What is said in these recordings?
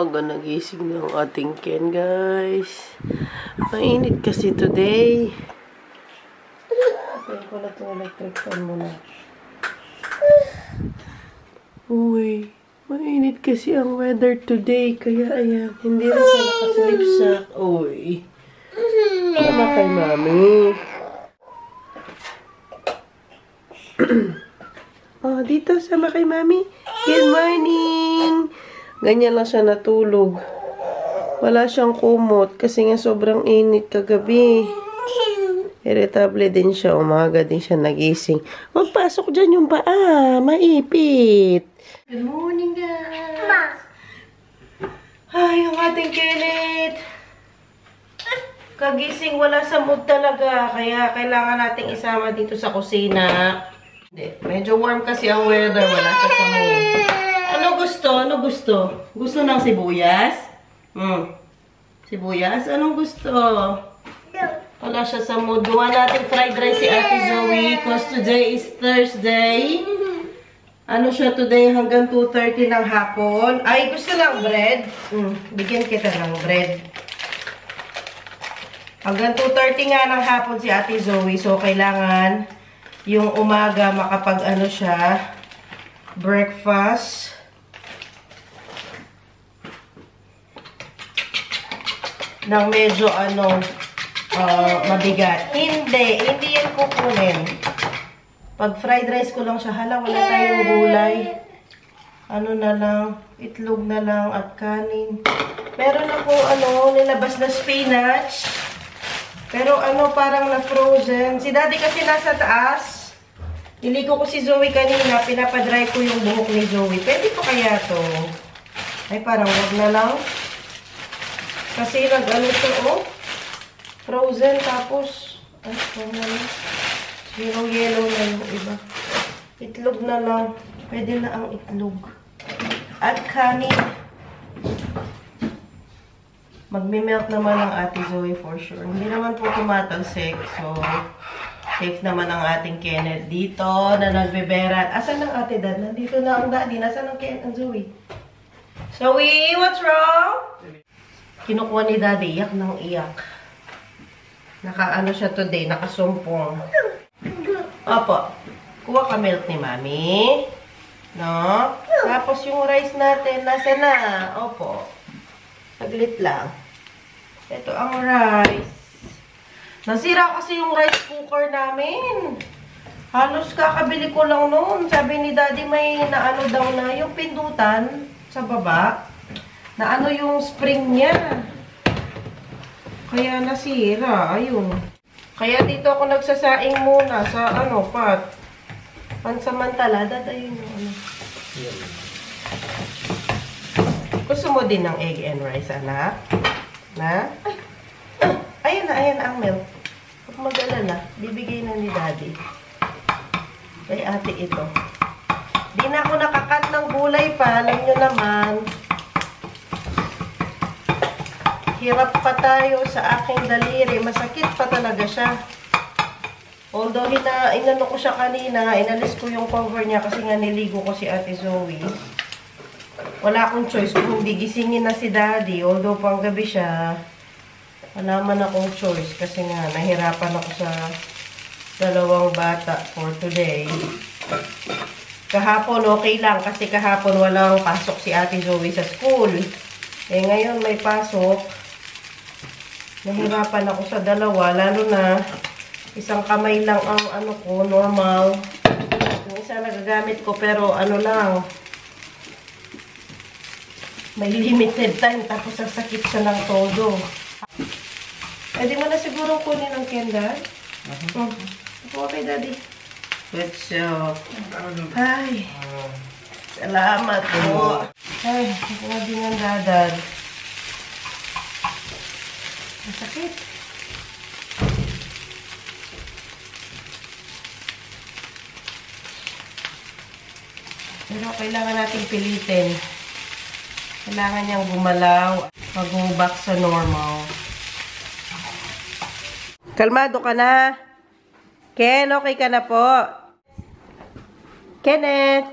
Maaga nagising na ang ating Ken, guys. Mainit kasi today. Pwede ko na itong electric fan muna. Uy, mainit kasi ang weather today. Kaya ayan, hindi rin siya nakaslip sa... Uy. Sama kay mami. Oh, dito sama kay mami. Good morning! Ganyan lang siya natulog. Wala siyang kumot kasi nga sobrang init kagabi. Irritable din siya. Umaga din siya nagising. Huwag pasok dyan yung paa. Maipit. Good morning, guys. Ay, ang ating Kenneth. Kagising, wala sa mood talaga. Kaya kailangan nating isama dito sa kusina. Hindi. Medyo warm kasi ang weather. Wala siya sa mood. Ano gusto? Ano gusto? Gusto ng sibuyas? Sibuyas? Anong gusto? Wala siya sa mood. Gawa natin fried rice si Ate Zoe. Because today is Thursday. Ano siya today hanggang 2:30 ng hapon. Ay, gusto ng bread? Bigyan kita ng bread. Hanggang 2:30 nga ng hapon si Ate Zoe. So, kailangan yung umaga makapag-ano siya, breakfast. Nang medyo mabigat. Hindi yan kukunin. Pag fried rice ko lang siya, hala, wala tayong gulay. Ano na lang, itlog na lang at kanin. Meron ako nilabas na spinach. Pero parang na-frozen. Si Daddy kasi nasa taas. Niligo ko si Zoe kanina, pinapadry ko yung buhok ni Zoe. Pwede pa kaya to? Ay, parang wag na lang. Kasi siya, frozen, tapos, ay, yellow na yung iba. Itlog na lang. Pwede na ang itlog. At kanin. Magme-melt naman ang Ate Zoe for sure. Hindi naman po tumatalsik. So, safe naman ang ating Kenneth dito na nagbeberat. Asan ang Ate Dad? Nandito na ang Daddy. Nasaan ang Kenneth ang Zoe? Zoe, what's wrong? Kinukuha ni Daddy, iyak ng iyak. Naka siya today, nakasumpong. Opo, kuha ka milk ni Mami. No? Tapos yung rice natin, nasa na? Opo. Saglit lang. Ito ang rice. Nasira kasi yung rice cooker namin. Halos kakabili ko lang noon. Sabi ni Daddy may daw na yung pindutan sa baba. Na yung spring niya. Kaya nasira. Ayun. Kaya dito ako nagsasaing muna sa pot. Pansamantala. Ayun yung Gusto mo din ng egg and rice, anak? Na? Ayan na ang milk. Huwag mag-alala. Bibigay na ni Daddy. Kay ate ito. Di na ako nakakat ng gulay pa. Alam nyo naman. Hirap pa tayo sa aking daliri. Masakit pa talaga siya. Although, inano ko siya kanina, inalis ko yung cover niya kasi nga niligo ko si Ate Zoe. Wala akong choice kung hindi gisingin na si Daddy. Although, pang gabi siya, wala man akong choice kasi nga, nahirapan ako sa dalawang bata for today. Kahapon, okay lang kasi kahapon walang pasok si Ate Zoe sa school. Eh, ngayon may pasok. Nahirapan ako sa dalawa, lalo na isang kamay lang ang ko, normal. Yung isa nagagamit ko, pero lang, may limited time, tapos sasakit siya ng todo. Pwede mo na siguro kunin ang Kendall? Okay, Daddy. Good job. Ay, salamat po. Ay, ako din ang Dadad. Masakit. Pero kailangan natin pilitin. Kailangan niyang gumalaw. Mag-go back sa normal. Kalmado ka na. Ken, okay ka na po. Kenneth.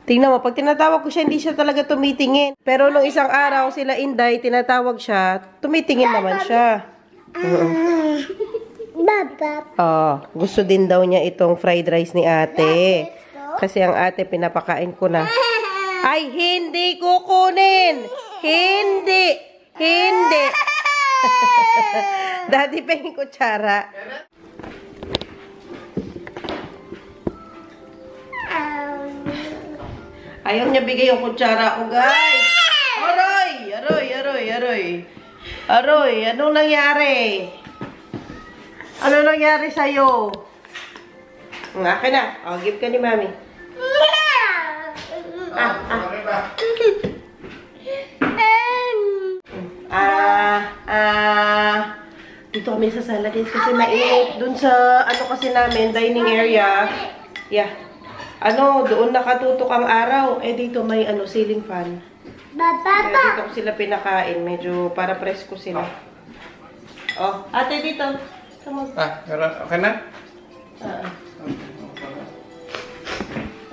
Tingnan mo, pag tinatawag ko siya, hindi siya talaga tumitingin. Pero nung isang araw, sila Inday, tinatawag siya, tumitingin naman siya. Gusto din daw niya itong fried rice ni ate. Kasi ang ate, pinapakain ko na. Ay, hindi kukunin! Hindi! Hindi! Daddy, pahing kutsara. Ayaw niya bigay yung kutsara ko, guys. Aroy! Aroy, aroy, aroy. Aroy, anong nangyari? Ano nangyari sa'yo? Ang akin na. O, give ka ni mami. Dito kami sa sala, guys, kasi mainit. Dun sa, ano kasi namin, dining area. Yeah. Doon nakatutok ang araw. Dito may, ceiling fan. Kaya dito ko sila pinakain. Medyo para presko sila. Oh, ate dito. Okay na?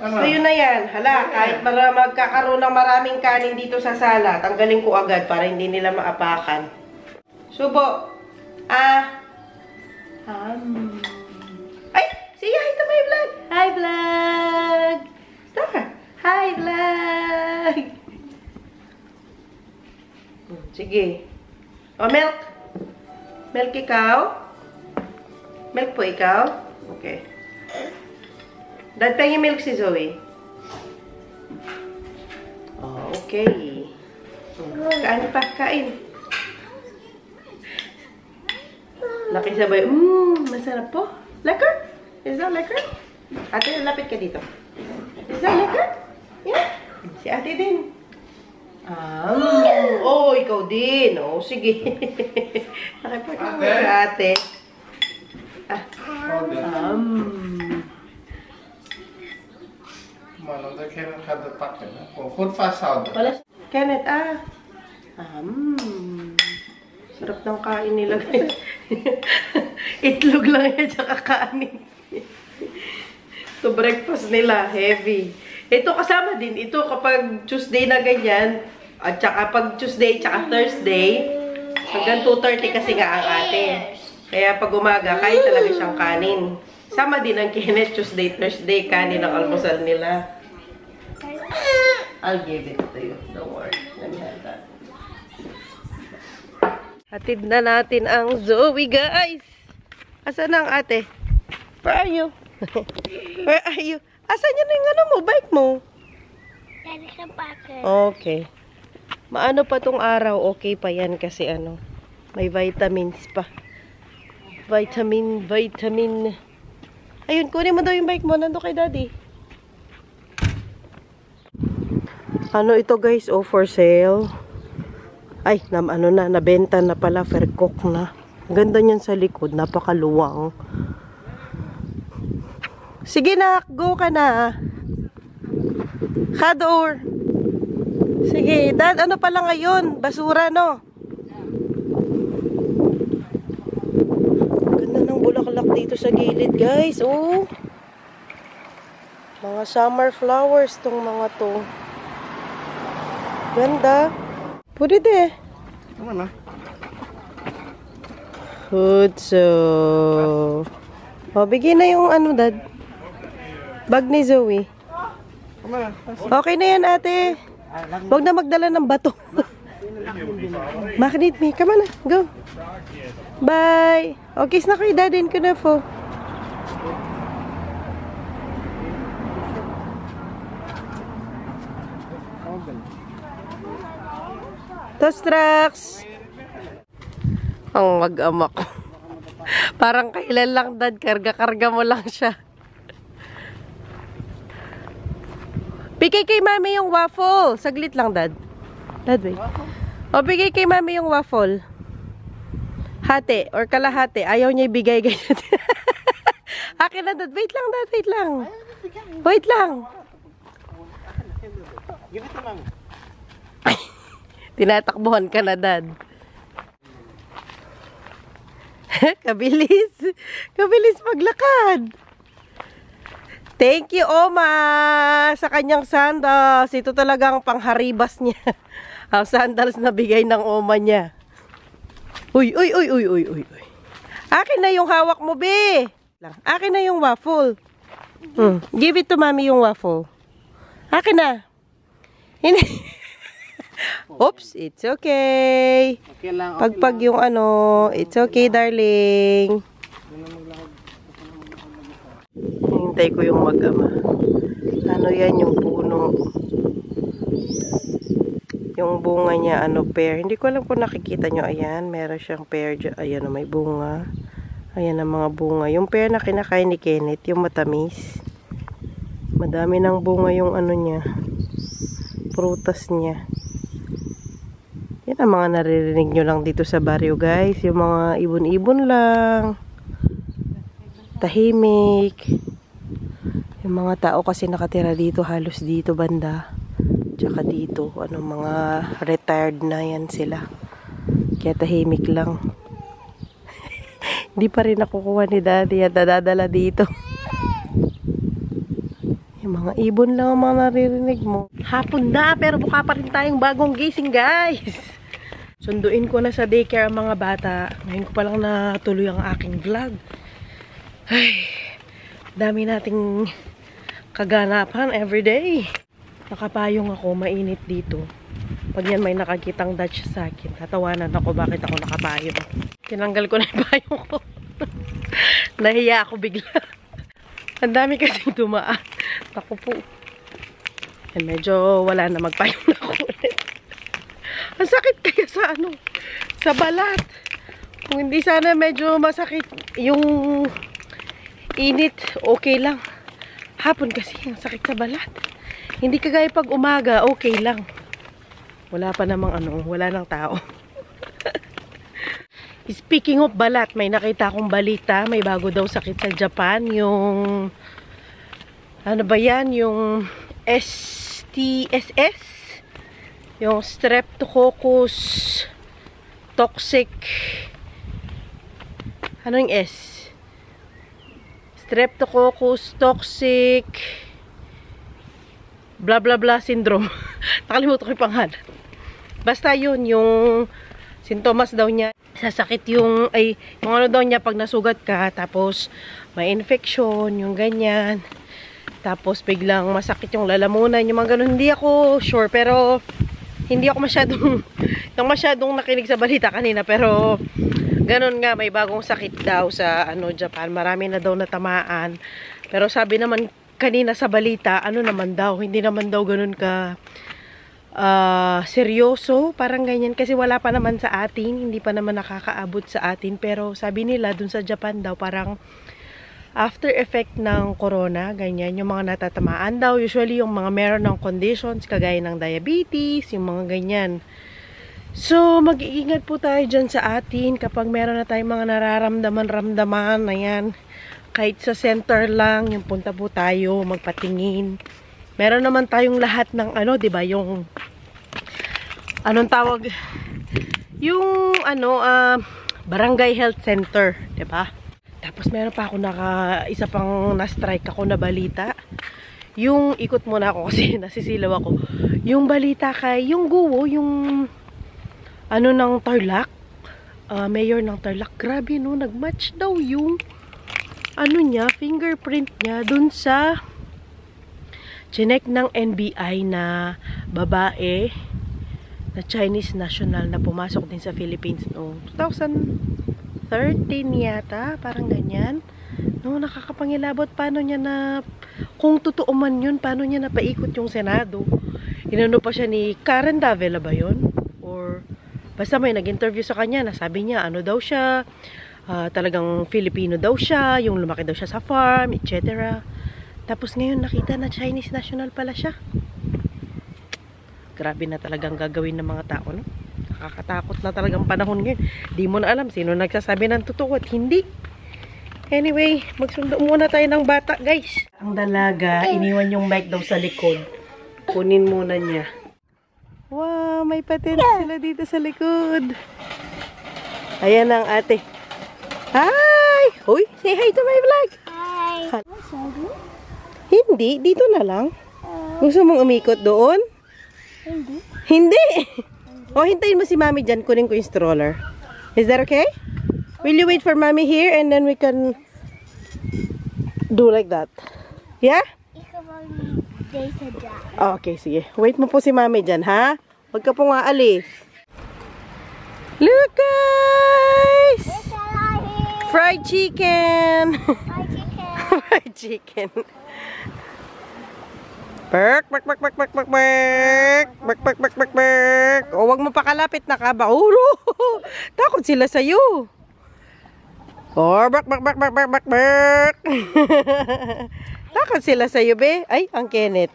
So, yun na yan. Hala, kahit magkakaroon ng maraming kanin dito sa sala, tanggalin ko agad para hindi nila maapakan. Subo. Ay! Siya, ito may vlog. Hi, vlog! Stop. Hi, vlog! Sige. Milk. Milk ikaw? Milk po ikaw? Okay. Dad, pengin milk si Zoe. Okay. Kain pa, kain. Laki sabay. Masarap po. Lekker? Is that lekker? Ate, lapit ka dito. Is that lekker? Yeah. Si ate din. Ikaw din. Sige. Nakipagod mo sa ate. Kenneth, sarap ng kain nila, guys. Itlog lang yan, tsaka kanin. To breakfast nila, heavy. Ito kasama din, ito kapag Tuesday na ganyan, at tsaka pag Tuesday, tsaka Thursday, hanggang 2:30 kasi nga ang ate. Kaya pag umaga, kain talaga siyang kanin. Sama din ang Kenneth, Tuesday, Thursday, kanin ang almusal nila. I'll give it to you. Don't worry. Let me have that. Hatid na natin ang Zoe, guys. Asan ang ate? Where are you? Where are you? Asan yun yung bike mo? Okay. Maano pa tong araw? Okay pa yan kasi may vitamins pa. Vitamin. Ayun, kunin mo daw yung bike mo. Nando kay daddy. Ito guys, for sale. Ay, nabenta na pala, Faircock na. Ganda niyan sa likod, napakaluwang. Sige na, go ka na. Kador. Sige, dad, pala ngayon? Basura, no? Ganda ng bulaklak dito sa gilid, guys. Mga summer flowers tong mga to. Ganda. Pwede. Ano na? Hutso. Bigyan na yung dad. Bag ni Zoe. Okay na yan, ate. Huwag na magdala ng bato. Magnet me. Come on na. Go. Bye. Okay, na kayo, dadin ko na po. Toast trucks. Ang mag-ama ko. Parang kailan lang, dad. Karga-karga mo lang siya. Bigay kay mami yung waffle. Saglit lang, dad. Dad, wait. Bigay kay mami yung waffle. Hati or kalahati. Ayaw niya ibigay ganyan. Akin na, dad. Wait lang, dad. Wait lang. Wait lang. Give it to mami. Tinatakbuhan ka na, dad. Kabilis. Kabilis maglakad. Thank you, Oma, sa kanyang sandals. Ito talagang pangharibas niya. Ang sandals na bigay ng Oma niya. Uy, uy, uy, uy, uy, uy. Akin na yung hawak mo, be. Akin na yung waffle. Give it to mommy yung waffle. Akin na. Oops, it's okay. Okay lang. Pagpag yung ano, it's okay, darling. Hintay ko yung mag-ama. Ano yan yung puno? Yung bunga niya, ano, pear. Hindi ko alam kung nakikita nyo. Ayan, meron siyang pear dyan. Ayan, may bunga. Ayan ang mga bunga. Yung pear na kinakain ni Kenneth, yung matamis. Madami ng bunga yung ano niya. Prutas niya. Yan ang mga naririnig nyo lang dito sa baryo, guys. Yung mga ibon-ibon lang. Tahimik. Yung mga tao kasi nakatira dito, halos dito banda. Tsaka dito, ano, mga retired na yan sila. Kaya tahimik lang. Hindi pa rin nakukuha ni Daddy at dadala dito. Yung mga ibon lang ang mga naririnig mo. Hapon na, pero buka pa rin tayong bagong gising, guys. Sunduin ko na sa daycare ang mga bata. Ngayon ko pa lang natuloy ang aking vlog. Ay, dami nating kaganapan everyday. Nakapayong ako, mainit dito. Pag yan may nakakitang Dutch sa akin, tatawanan ako bakit ako nakapayong. Tinanggal ko na yung payong ko. Nahiya ako bigla. Ang dami kasing dumaan. Naku po. And medyo wala na, magpayong na ako ulit. Ang sakit kaya sa ano, sa balat. Kung hindi sana medyo masakit yung init, okay lang. Hapon kasi ang sakit sa balat. Hindi kagaya pag umaga, okay lang. Wala pa namang ano, wala nang tao. Speaking of balat, may nakita akong balita, may bago daw sakit sa Japan, yung ano ba yan, yung STSS, yung Streptococcus toxic, ano yung S? Streptococcus toxic blah blah blah syndrome. Nakalimutan ko yung pangalan. Basta yun, yung sintomas daw niya, sasakit yung, ay, yung ano daw niya pag nasugat ka, tapos may infection, yung ganyan. Tapos biglang masakit yung lalamunan, yung mga ganun. Hindi ako sure, pero hindi ako masyadong nakinig sa balita kanina, pero ganun nga, may bagong sakit daw sa ano, Japan. Marami na daw natamaan. Pero sabi naman kanina sa balita, ano naman daw, hindi naman daw ganun ka seryoso, parang ganyan, kasi wala pa naman sa atin, hindi pa naman nakakaabot sa atin. Pero sabi nila dun sa Japan daw, parang after effect ng corona, ganyan, yung mga natatamaan daw, usually yung mga meron ng conditions, kagaya ng diabetes, yung mga ganyan. So, mag-iingat po tayo dyan sa atin kapag meron na tayong mga nararamdaman, ayan. Kahit sa center lang, yung punta po tayo, magpatingin. Meron naman tayong lahat ng ano, 'di ba, yung anong tawag? Yung ano, barangay health center, 'di ba? Tapos meron pa ako isa pang na-strike ako na balita. Yung ikot muna ako kasi nasisilaw ako. Yung balita kay yung Guo, yung ano ng Tarlac, mayor ng Tarlac, grabe no, nagmatch daw yung ano niya, fingerprint niya dun sa chinek ng NBI na babae na Chinese national na pumasok din sa Philippines noong 2013 yata, parang ganyan. No, nakakapangilabot, paano niya na, kung totoo man yun, paano niya napaikot yung Senado? Inano pa siya ni Karen Davila ba yun? Or basta may nag-interview sa kanya, nasabi niya ano daw siya, talagang Filipino daw siya, yung lumaki daw siya sa farm, etc. Tapos ngayon nakita na Chinese national pala siya. Grabe na talagang gagawin ng mga tao, no? Nakakatakot na talagang panahon ngayon. Di mo na alam sino nagsasabi ng totoo at hindi. Anyway, magsundo muna tayo ng bata, guys. Ang dalaga, iniwan yung mic daw sa likod. Kunin muna niya. Wow, may patent sila dito sa likod. Ayan ang ate. Hi! Hoy, say hi to my vlog. Hi. Hindi, dito na lang. Gusto mong umikot doon? Hindi. Hindi! O, hintayin mo si Mami dyan. Kunin ko yung stroller. Is that okay? Will you wait for Mami here and then we can do like that? Yeah? Ikaw ang day sa dyan. Okay, sige. Wait mo po si Mami dyan, ha? Huwag ka pong aalis. Look, guys! Fried chicken! Fried chicken. Berk, berk, berk, berk, berk, berk, berk. Berk, berk, berk, berk, berk. O, wag mo pa kalapit na kabauro. Takot sila sa'yo. O, berk, berk, berk, berk, berk, berk, berk. Takot sila sa'yo, be. Ay, ang Kenneth.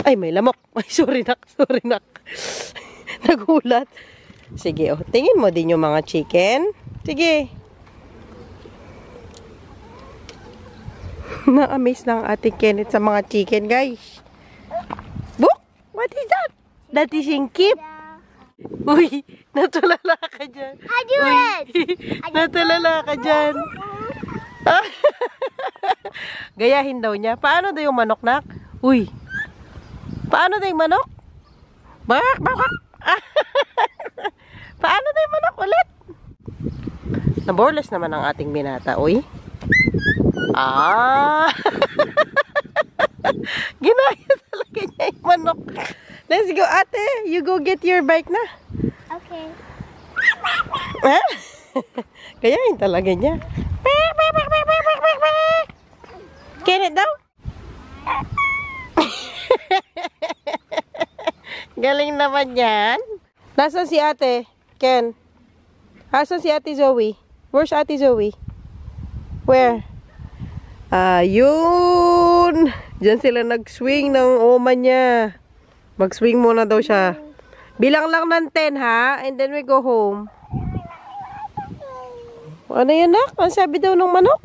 Ay, may lamok. Ay, sorry, nak. Sorry, nak. Nagulat. Sige, o. Tingin mo din yung mga chicken. Sige. Na-amaze na ang ating Kenneth sa mga chicken, guys. Book? What is that? That is Inkip. Uy, natulala ka dyan. I do it! Natulala ka dyan. Gayahin daw niya. Paano daw yung manok, nak? Uy. Paano daw yung manok? Bak, bak, bak. Paano daw yung manok ulit? Naboreless naman ang ating binata, uy. Ginaya talaga niya yung manok. Let's go, ate. You go get your bike na. Okay. Ha? Gayahin talaga niya. Kenneth daw? Galing naman yan. Nasaan si ate? Ken? Nasaan si ate Zoe? Where's ate Zoe? Where? Ayun. Diyan sila nag-swing ng oma niya. Mag-swing muna daw siya. Bilang lang ng 10, ha? And then we go home. Ano yun, nak? Ang sabi daw ng manok?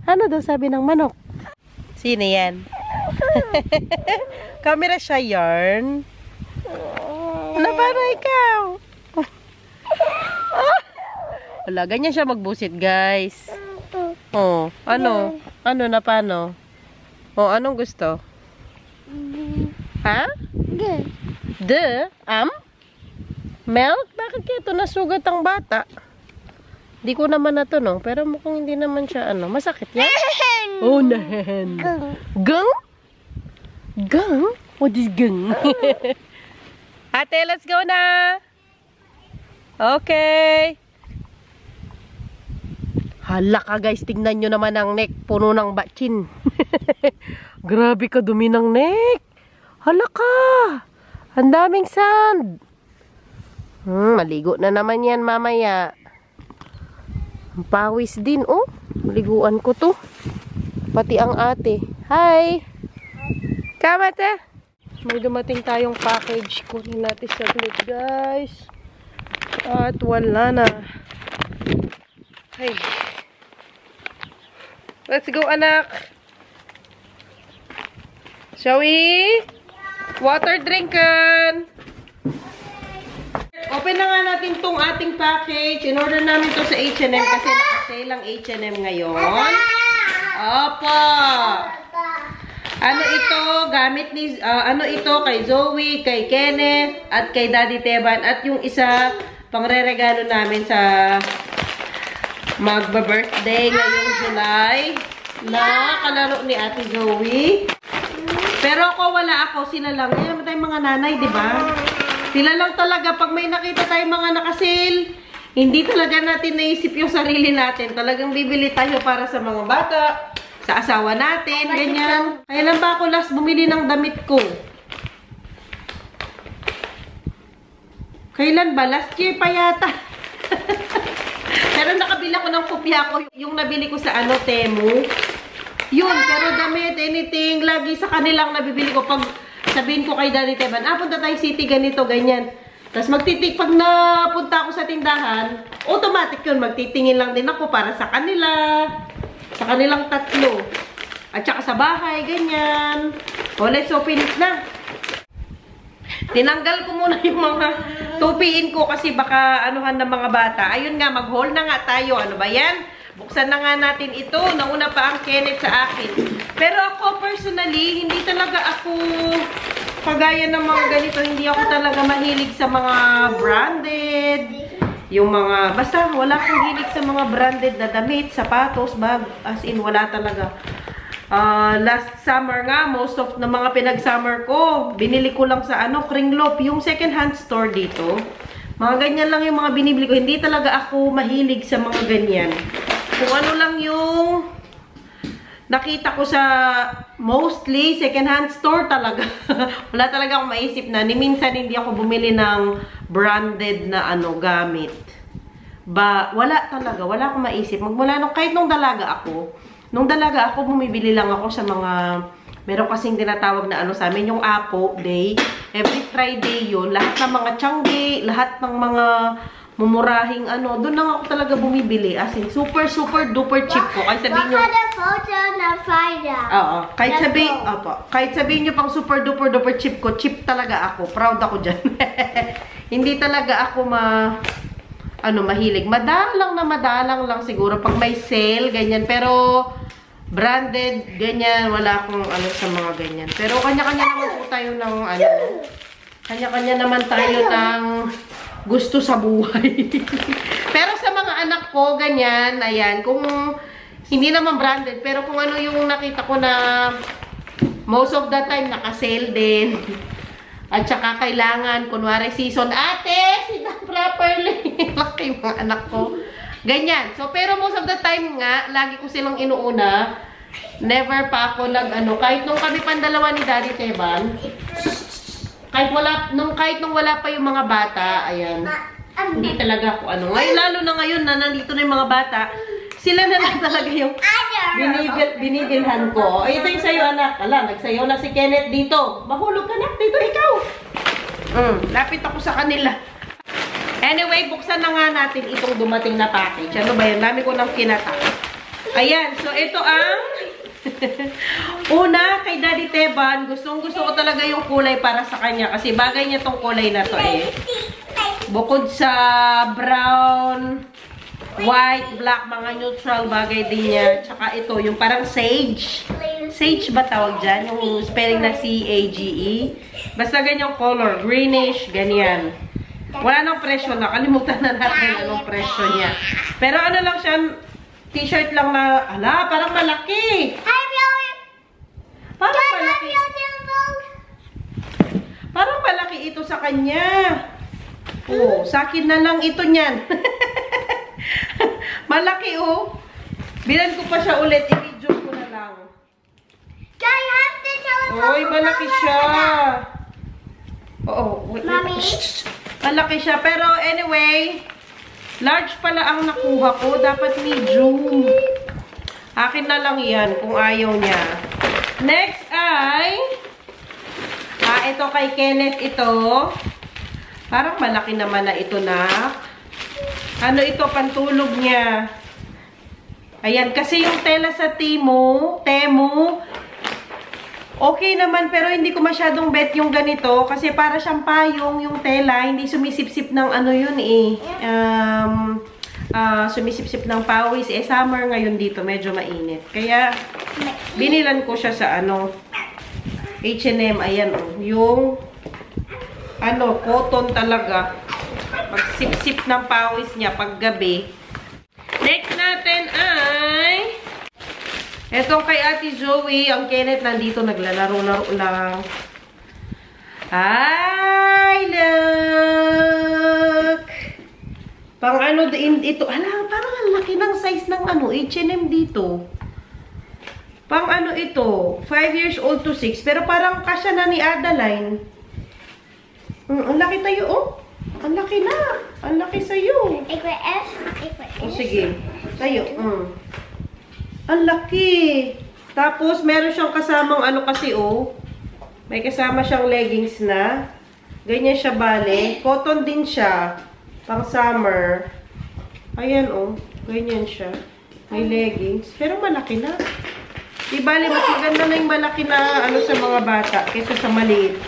Ano daw sabi ng manok? Sino yan? Camera siya yarn. Ano para ikaw? Wala, ganyan siya magbusit, guys. Oh, ano? Ano na paano? Oh, anong gusto? Ha? The? Milk? Bakit kaya ito nasugat ang bata? Di ko naman natanong, pero mukhang hindi naman siya ano. Masakit yan? Oh, nahen. Gang? Gang? What is gang? Ate, let's go na! Okay. Hala ka, guys. Tingnan nyo naman ang neck. Puno ng batchin. Grabe ka, dumi ng neck. Hala ka. Ang daming sand. Maligo na naman yan mamaya. Ang pawis din, oh. Maliguan ko to. Pati ang ate. Hi. Come, ate. May dumating tayong package. Kunin natin saglit, guys. At wala na. Hey. Let's go, anak. Shall we? Water drinken. Open na nga natin tong ating package. In-order namin to sa H&M kasi naka-sale ang H&M ngayon. Opo. Ano ito? Gamit ni, ano ito? Kay Zoe, kay Kenneth, at kay Daddy Teban. At yung isa, pangre-regalo namin sa magba-birthday ngayong July na kalaro ni Ate Zoe. Pero ako, wala ako. Sila lang. Ngayon naman tayong mga nanay, di ba? Sila lang talaga. Pag may nakita tayong mga nakasale, hindi talaga natin naisip yung sarili natin. Talagang bibili tayo para sa mga bata, sa asawa natin, ganyan. Kailan ba ako last bumili ng damit ko? Kailan ba? Last year pa yata. Pero nakabili ako ng kopya ko. Yung nabili ko sa ano, Temu. Yun, pero damit, anything, lagi sa kanilang nabibili ko. Pag sabihin ko kay Daddy Teban, punta tayo city, ganito, ganyan. Tapos pag napunta ako sa tindahan, automatic yun, magtitingin lang din ako para sa kanila. Sa kanilang tatlo. At saka sa bahay, ganyan. O, let's open it na. Tinanggal ko muna yung mga tupiin ko kasi baka anuhan ng mga bata. Ayun nga, mag-haul na nga tayo. Ano ba yan? Buksan na nga natin ito. Nauna pa ang Kenneth sa akin. Pero ako personally, hindi talaga ako kagaya ng mga ganito. Hindi ako talaga mahilig sa mga branded. Yung mga, basta wala akong hilig sa mga branded na damit, sapatos, bag. As in, wala talaga. Last summer nga, most of na mga pinag-summer ko, binili ko lang sa Kringlop, yung second-hand store dito. Mga ganyan lang yung mga binibili ko. Hindi talaga ako mahilig sa mga ganyan. Kung ano lang yung nakita ko sa mostly second-hand store talaga. Wala talaga akong maisip na. Ni minsan hindi ako bumili ng branded na gamit. Wala talaga. Wala akong maisip. Magmula kahit nung dalaga ako, bumibili lang ako sa mga, meron kasing tinatawag na sa amin, yung Apo Day. Every Friday yun. Lahat ng mga tiyanggi, lahat ng mga mumurahing doon lang ako talaga bumibili. As in, super duper cheap ko. Kahit sabihin nyo, oo. Kahit sabihin nyo pang super duper cheap ko, cheap talaga ako. Proud ako dyan. Hindi talaga ako mahilig. Madalang lang siguro pag may sale, ganyan. Pero, branded, ganyan. Wala akong sa mga ganyan. Pero, kanya-kanya naman po tayo ng, kanya-kanya naman tayo ng gusto sa buhay. Pero sa mga anak ko, ganyan, ayan, kung hindi naman branded, pero kung ano yung nakita ko na most of the time naka-sale din. At saka kailangan, kunwari season, ate, sit down properly. Laki mga anak ko. Ganyan. So, pero most of the time nga, lagi ko silang inuuna. Never pa ako kahit nung kami pandalawa ni Daddy Teban, kahit nung wala pa yung mga bata, ayan, hindi talaga ako Ngayon, lalo na ngayon na nandito na yung mga bata, sila na lang talaga yung binibilhan ko. Ay, ito yung sayo, anak. Nagsayo na si Kenneth dito. Mahulog ka na. Dito, ikaw. Lapit ako sa kanila. Anyway, buksan na nga natin itong dumating na package. Ano ba yan? Dami ko nang kinata. Ayan. So, ito ang una, kay Daddy Teban. Gustong-gusto ko talaga yung kulay para sa kanya. Kasi bagay niya tong kulay na to Bukod sa brown, white, black, mga neutral bagay din niya. Tsaka ito, yung parang sage. Sage ba tawag dyan? Yung spelling na C-A-G-E. Basta ganyang color. Greenish, ganyan. Wala nang presyo. Nakalimutan na natin anong presyo niya. Pero lang siya, t-shirt lang na, parang malaki. Parang malaki. Parang malaki ito sa kanya. Sa akin na lang ito niyan. Malaki, Bilan ko pa siya ulit. I-video ko na lang. Oy, malaki siya. Wait. Malaki siya. Pero anyway, large pala ang nakuha ko. Dapat medium. Akin na lang yan kung ayaw niya. Next ay, ito kay Kenneth ito. Parang malaki naman na ito na. Ito, pantulog niya. Ayan, kasi yung tela sa Temu, okay naman, pero hindi ko masyadong bet yung ganito. Kasi para siyang payong yung tela, hindi sumisip-sip ng sumisip-sip ng pawis. Summer ngayon dito, medyo mainit. Kaya, binilan ko siya sa H&M. Ayan, yung cotton talaga. Magsip-sip ng pawis niya pag gabi. Next natin ay etong kay Ate Zoe. Ang Kenneth nandito naglalaro-laro lang. Ay, look! Pang din ito. Parang ang laki ng size ng H&M dito. Pang ito. 5 years old to 6. Pero parang kasya na ni Adeline. Ang laki tayo, Ang laki na. Ang laki sa'yo. Sige. Sa'yo. Ang laki. Tapos, meron siyang kasamang kasi, may kasama siyang leggings na. Ganyan siya, bale. Cotton din siya. Pang summer. Ayan, ganyan siya. May leggings. Pero malaki na. Di bale, mas maganda na yung malaki na sa mga bata kaysa sa maliit.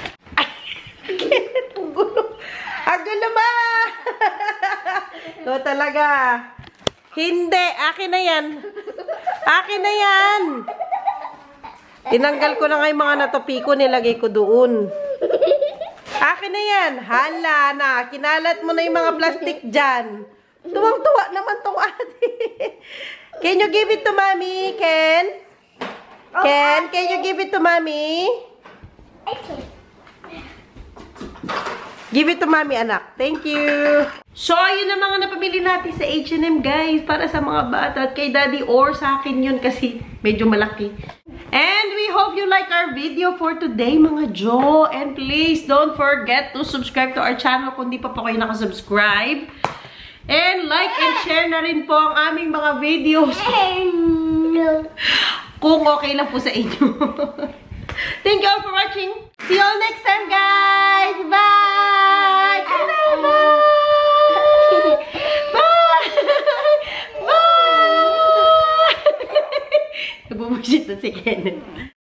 gulo ba? Ikaw talaga. Hindi. Akin na yan. Akin na yan. Tinanggal ko na nga yung mga natupi ko. Nilagay ko doon. Akin na yan. Hala na. Kinalat mo na yung mga plastic dyan. Tuwang-tuwa naman tong ate. Can you give it to mommy, Ken? Ken, can you give it to mommy? Okay. Give it to mommy, anak. Thank you. So, ayun na mga napamili natin sa H&M, guys. Para sa mga bata at kay daddy or sa akin yun kasi medyo malaki. And we hope you like our video for today, mga Jo. And please, don't forget to subscribe to our channel kung di pa po kayo nakasubscribe. And like and share na rin po ang aming mga videos. Kung okay lang po sa inyo. Thank you all for watching. See you all next time, guys. Bye. Bye. Bye. Bye. Nabubusit na si Kenneth.